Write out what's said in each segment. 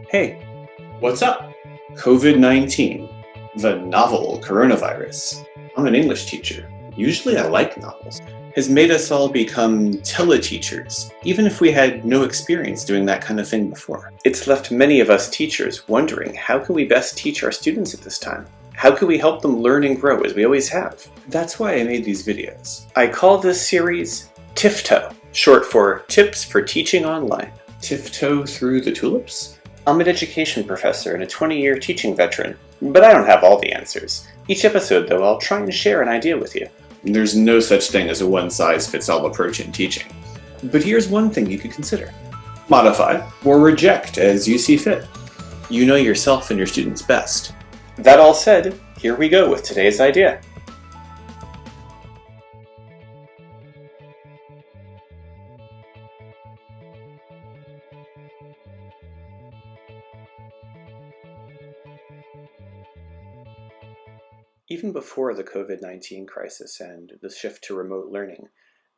Hey, what's up? COVID-19, the novel coronavirus. I'm an English teacher. Usually I like novels. Has made us all become teleteachers, even if we had no experience doing that kind of thing before. It's left many of us teachers wondering, how can we best teach our students at this time? How can we help them learn and grow as we always have? That's why I made these videos. I call this series TIFTO, short for Tips for Teaching Online. Tiptoe through the tulips? I'm an education professor and a 20-year teaching veteran, but I don't have all the answers. Each episode, though, I'll try and share an idea with you. There's no such thing as a one-size-fits-all approach in teaching. But here's one thing you could consider. Modify or reject as you see fit. You know yourself and your students best. That all said, here we go with today's idea. Even before the COVID-19 crisis and the shift to remote learning,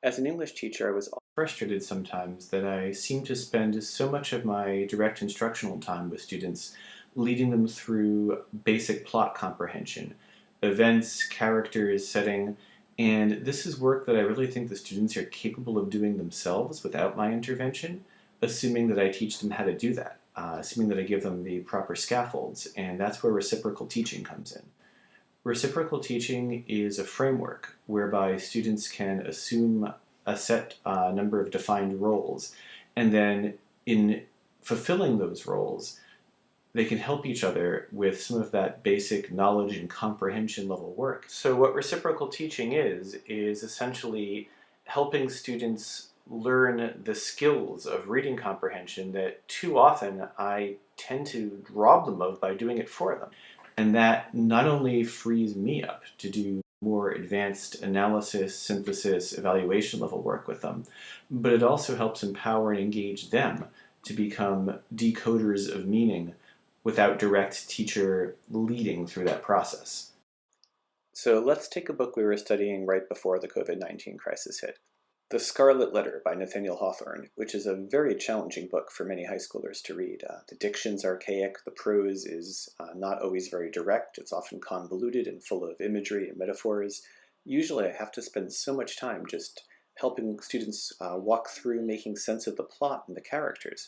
as an English teacher I was frustrated sometimes that I seemed to spend so much of my direct instructional time with students leading them through basic plot comprehension, events, characters, setting, and this is work that I really think the students are capable of doing themselves without my intervention, assuming that I teach them how to do that, assuming that I give them the proper scaffolds, and that's where reciprocal teaching comes in. Reciprocal teaching is a framework whereby students can assume a set number of defined roles, and then in fulfilling those roles, they can help each other with some of that basic knowledge and comprehension level work. So what reciprocal teaching is essentially helping students learn the skills of reading comprehension that too often I tend to rob them of by doing it for them. And that not only frees me up to do more advanced analysis, synthesis, evaluation level work with them, but it also helps empower and engage them to become decoders of meaning without direct teacher leading through that process. So let's take a book we were studying right before the COVID-19 crisis hit. The Scarlet Letter by Nathaniel Hawthorne, which is a very challenging book for many high schoolers to read. The diction's archaic, the prose is not always very direct, it's often convoluted and full of imagery and metaphors. Usually I have to spend so much time just helping students walk through making sense of the plot and the characters.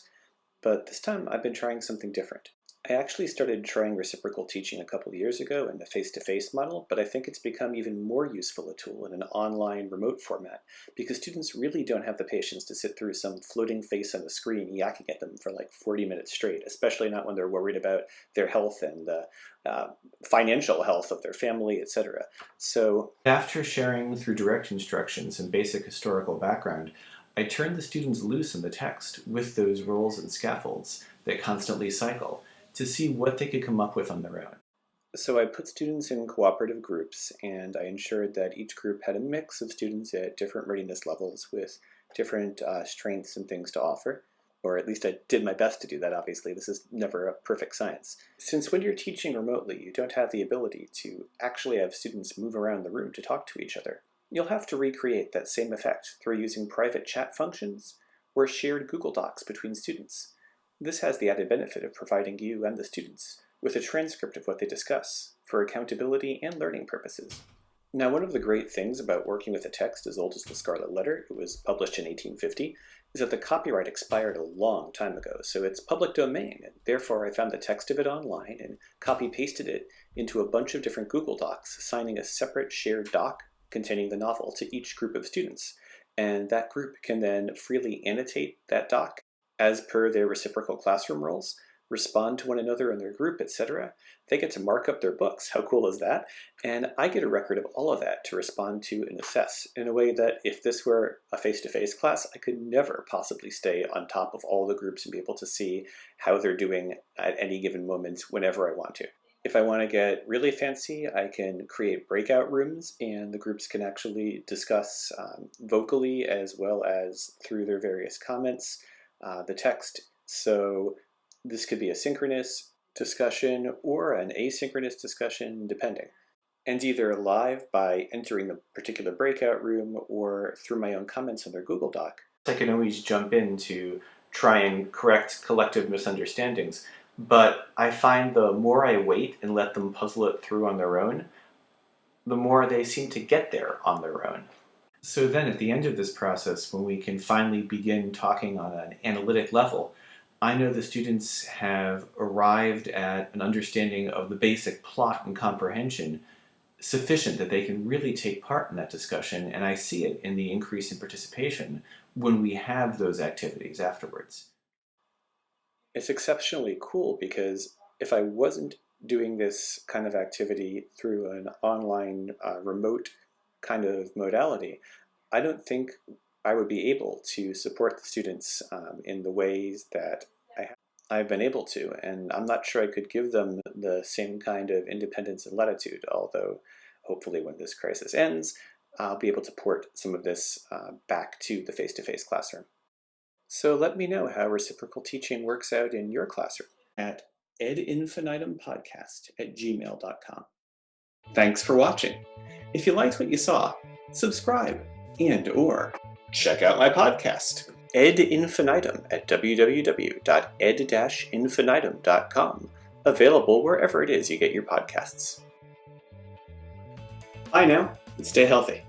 But this time I've been trying something different. I actually started trying reciprocal teaching a couple of years ago in the face-to-face model, but I think it's become even more useful a tool in an online remote format because students really don't have the patience to sit through some floating face on the screen yakking at them for like 40 minutes straight, especially not when they're worried about their health and the financial health of their family, etc. So after sharing through direct instructions and basic historical background, I turned the students loose in the text with those roles and scaffolds that constantly cycle, to see what they could come up with on their own. So I put students in cooperative groups, and I ensured that each group had a mix of students at different readiness levels with different strengths and things to offer. Or at least I did my best to do that, obviously. This is never a perfect science. Since when you're teaching remotely, you don't have the ability to actually have students move around the room to talk to each other. You'll have to recreate that same effect through using private chat functions or shared Google Docs between students. This has the added benefit of providing you and the students with a transcript of what they discuss for accountability and learning purposes. Now, one of the great things about working with a text as old as the Scarlet Letter, it was published in 1850, is that the copyright expired a long time ago, so it's public domain, and therefore I found the text of it online and copy-pasted it into a bunch of different Google Docs, assigning a separate shared doc containing the novel to each group of students. And that group can then freely annotate that doc as per their reciprocal classroom roles, respond to one another in their group, etc. They get to mark up their books. How cool is that? And I get a record of all of that to respond to and assess in a way that if this were a face-to-face class, I could never possibly stay on top of all the groups and be able to see how they're doing at any given moment whenever I want to. If I want to get really fancy, I can create breakout rooms and the groups can actually discuss vocally as well as through their various comments the text. So this could be a synchronous discussion or an asynchronous discussion, depending. And either live by entering the particular breakout room or through my own comments on their Google Doc. I can always jump in to try and correct collective misunderstandings. But I find the more I wait and let them puzzle it through on their own, the more they seem to get there on their own. So then at the end of this process, when we can finally begin talking on an analytic level, I know the students have arrived at an understanding of the basic plot and comprehension sufficient that they can really take part in that discussion, and I see it in the increase in participation when we have those activities afterwards. It's exceptionally cool because if I wasn't doing this kind of activity through an online remote kind of modality, I don't think I would be able to support the students in the ways that I've been able to, and I'm not sure I could give them the same kind of independence and latitude, although hopefully when this crisis ends, I'll be able to port some of this back to the face-to-face classroom. So let me know how reciprocal teaching works out in your classroom at edinfinitumpodcast@gmail.com. Thanks for watching. If you liked what you saw, subscribe and/or check out my podcast, Ed Infinitum, at www.ed-infinitum.com, available wherever it is you get your podcasts. Bye now, and stay healthy.